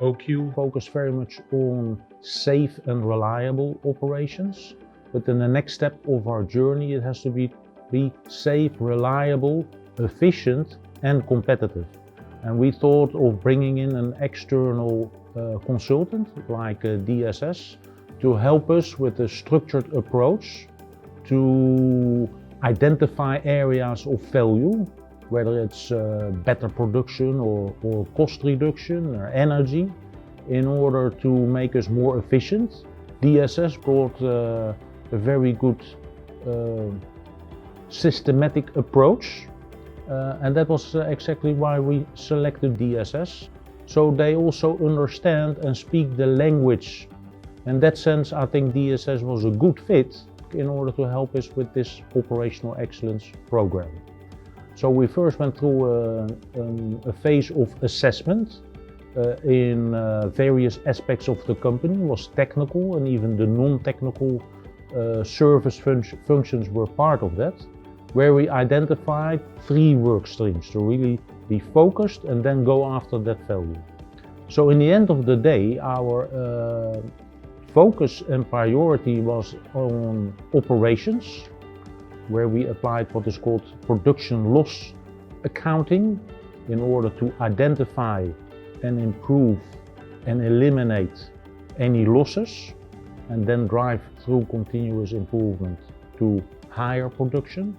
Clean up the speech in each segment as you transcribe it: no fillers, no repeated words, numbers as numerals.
OQ focus very much on safe and reliable operations. But in the next step of our journey, it has to be safe, reliable, efficient, and competitive. And we thought of bringing in an external consultant like DSS to help us with a structured approach to identify areas of value, whether it's better production or cost reduction or energy, in order to make us more efficient. DSS brought a very good systematic approach, and that was exactly why we selected DSS. So they also understand and speak the language. In that sense, I think DSS was a good fit in order to help us with this operational excellence program. So we first went through a phase of assessment in various aspects of the company. It was technical, and even the non-technical service functions were part of that, where we identified 3 work streams to really be focused and then go after that value. So in the end of the day, our focus and priority was on operations, where we applied what is called production loss accounting in order to identify and improve and eliminate any losses, and then drive through continuous improvement to higher production.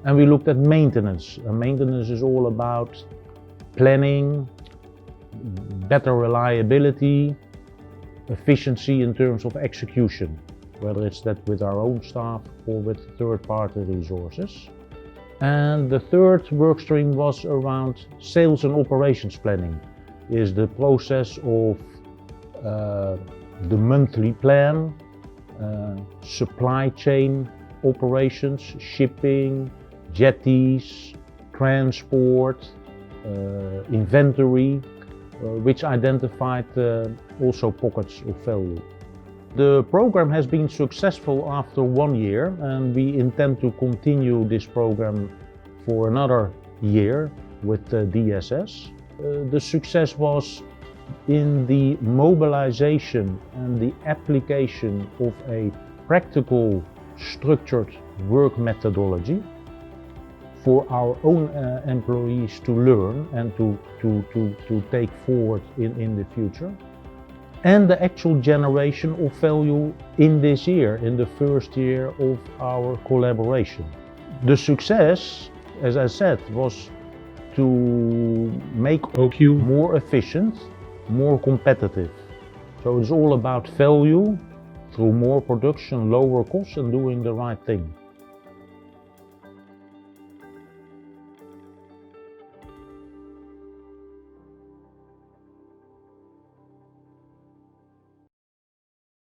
And we looked at maintenance. And maintenance is all about planning, better reliability, efficiency in terms of execution, whether it's that with our own staff or with third-party resources. And the third work stream was around sales and operations planning. Is the process of the monthly plan, supply chain operations, shipping, jetties, transport, inventory, which identified also pockets of value. The program has been successful after 1 year, and we intend to continue this program for another year with DSS. The success was in the mobilization and the application of a practical, structured work methodology for our own employees to learn and to take forward in the future. And the actual generation of value in this year, in the first year of our collaboration. The success, as I said, was to make OQ more efficient, more competitive. So it's all about value through more production, lower costs, and doing the right thing.